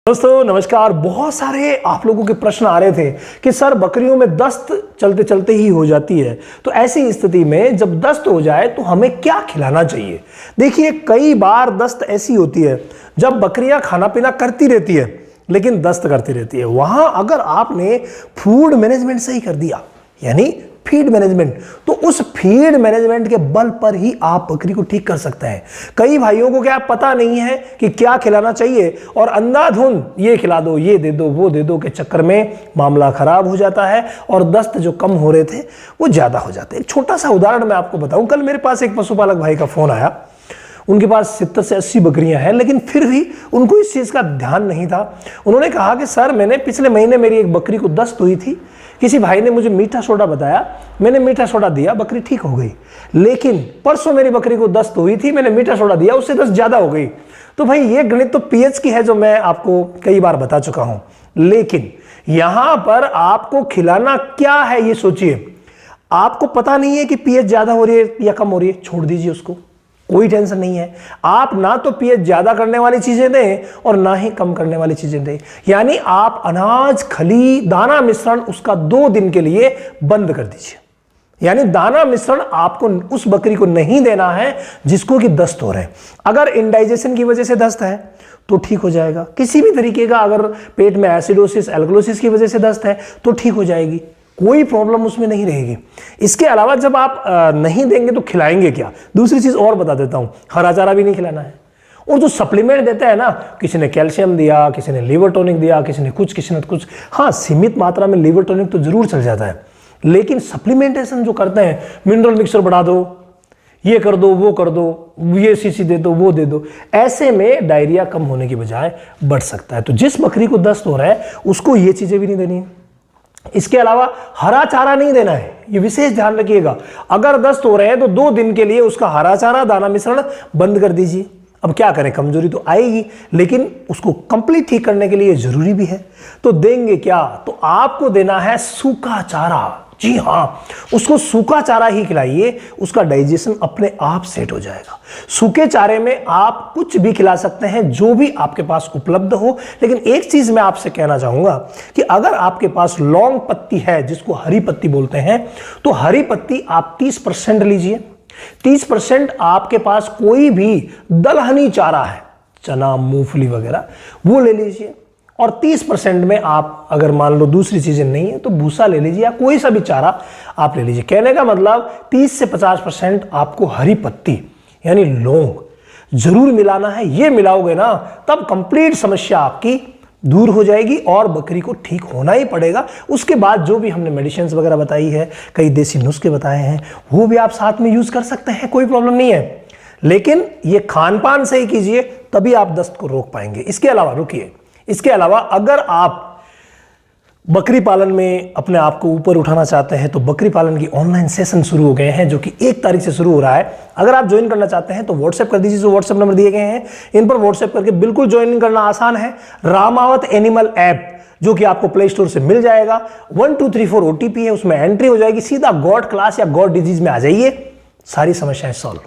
दोस्तों नमस्कार। बहुत सारे आप लोगों के प्रश्न आ रहे थे कि सर बकरियों में दस्त चलते चलते ही हो जाती है, तो ऐसी स्थिति में जब दस्त हो जाए तो हमें क्या खिलाना चाहिए। देखिए, कई बार दस्त ऐसी होती है जब बकरियां खाना पीना करती रहती है लेकिन दस्त करती रहती है। वहां अगर आपने फूड मैनेजमेंट सही कर दिया, यानी फीड मैनेजमेंट, तो उस फीड मैनेजमेंट के बल पर ही आप बकरी को ठीक कर सकते हैं। कई भाइयों को क्या पता नहीं है कि क्या खिलाना चाहिए और अंधाधुंध ये खिला दो, ये दे दो, वो दे दो के चक्कर में मामला खराब हो जाता है और दस्त जो कम हो रहे थे वो ज्यादा हो जाते हैं। एक छोटा सा उदाहरण मैं आपको बताऊं। कल मेरे पास एक पशुपालक भाई का फोन आया। उनके पास 70 से 80 बकरियां हैं, लेकिन फिर भी उनको इस चीज का ध्यान नहीं था। उन्होंने कहा कि सर, मैंने पिछले महीने मेरी एक बकरी को दस्त हुई थी, किसी भाई ने मुझे मीठा सोडा बताया, मैंने मीठा सोडा दिया, बकरी ठीक हो गई। लेकिन परसों मेरी बकरी को दस्त हुई थी, मैंने मीठा सोडा दिया, उससे दस्त ज्यादा हो गई। तो भाई ये गणित तो पीएच की है, जो मैं आपको कई बार बता चुका हूं। लेकिन यहां पर आपको खिलाना क्या है ये सोचिए। आपको पता नहीं है कि पीएच ज्यादा हो रही है या कम हो रही है, छोड़ दीजिए उसको, कोई टेंशन नहीं है। आप ना तो पीएच ज्यादा करने वाली चीजें दें और ना ही कम करने वाली चीजें दें। यानी आप अनाज, खली, दाना मिश्रण उसका 2 दिन के लिए बंद कर दीजिए। यानी दाना मिश्रण आपको उस बकरी को नहीं देना है जिसको कि दस्त हो रहे हैं। अगर इंडाइजेशन की वजह से दस्त है तो ठीक हो जाएगा। किसी भी तरीके का अगर पेट में एसिडोसिस, एल्कलोसिस की वजह से दस्त है तो ठीक हो जाएगी, कोई प्रॉब्लम उसमें नहीं रहेगी। इसके अलावा जब आप नहीं देंगे तो खिलाएंगे क्या। दूसरी चीज और बता देता हूं, हरा चारा भी नहीं खिलाना है। और जो सप्लीमेंट देते हैं ना, किसी ने कैल्शियम दिया, किसी ने लीवर टॉनिक दिया, किसी ने कुछ। हाँ, सीमित मात्रा में लीवर टॉनिक तो जरूर चल जाता है, लेकिन सप्लीमेंटेशन जो करते हैं, मिनरल मिक्सर बढ़ा दो, ये कर दो, वो कर दो, ये सीसी दे दो, वो दे दो, ऐसे में डायरिया कम होने की बजाय बढ़ सकता है। तो जिस बकरी को दस्त हो रहा है उसको ये चीजें भी नहीं देनी है। इसके अलावा हरा चारा नहीं देना है, ये विशेष ध्यान रखिएगा। अगर दस्त हो रहे हैं तो 2 दिन के लिए उसका हरा चारा, दाना मिश्रण बंद कर दीजिए। अब क्या करें, कमजोरी तो आएगी, लेकिन उसको कंप्लीट ठीक करने के लिए जरूरी भी है। तो देंगे क्या, तो आपको देना है सूखा चारा। जी हाँ, उसको सूखा चारा ही खिलाइए, उसका डाइजेशन अपने आप सेट हो जाएगा। सूखे चारे में आप कुछ भी खिला सकते हैं, जो भी आपके पास उपलब्ध हो। लेकिन एक चीज मैं आपसे कहना चाहूंगा कि अगर आपके पास लौंग पत्ती है, जिसको हरी पत्ती बोलते हैं, तो हरी पत्ती आप 30% लीजिए। 30% आपके पास कोई भी दलहनी चारा है, चना, मूंगफली वगैरह, वो ले लीजिए। और 30% में आप अगर मान लो दूसरी चीजें नहीं है तो भूसा ले लीजिए, या कोई सा भी चारा आप ले लीजिए। कहने का मतलब 30 से 50% आपको हरी पत्ती यानी लौंग जरूर मिलाना है। ये मिलाओगे ना, तब कंप्लीट समस्या आपकी दूर हो जाएगी और बकरी को ठीक होना ही पड़ेगा। उसके बाद जो भी हमने मेडिसिन वगैरह बताई है, कई देसी नुस्खे बताए हैं, वो भी आप साथ में यूज कर सकते हैं, कोई प्रॉब्लम नहीं है। लेकिन ये खान पान सही कीजिए, तभी आप दस्त को रोक पाएंगे। इसके अलावा अगर आप बकरी पालन में अपने आप को ऊपर उठाना चाहते हैं तो बकरी पालन की ऑनलाइन सेशन शुरू हो गए हैं, जो कि 1 तारीख से शुरू हो रहा है। अगर आप ज्वाइन करना चाहते हैं तो व्हाट्सएप कर दीजिए, जो व्हाट्सएप नंबर दिए गए हैं इन पर व्हाट्सएप करके बिल्कुल ज्वाइन करना आसान है। रामावत एनिमल ऐप, जो कि आपको प्ले स्टोर से मिल जाएगा, 1234 OTP है, उसमें एंट्री हो जाएगी, सीधा गॉड क्लास या गॉड डिजीज में आ जाइए, सारी समस्याएं सॉल्व।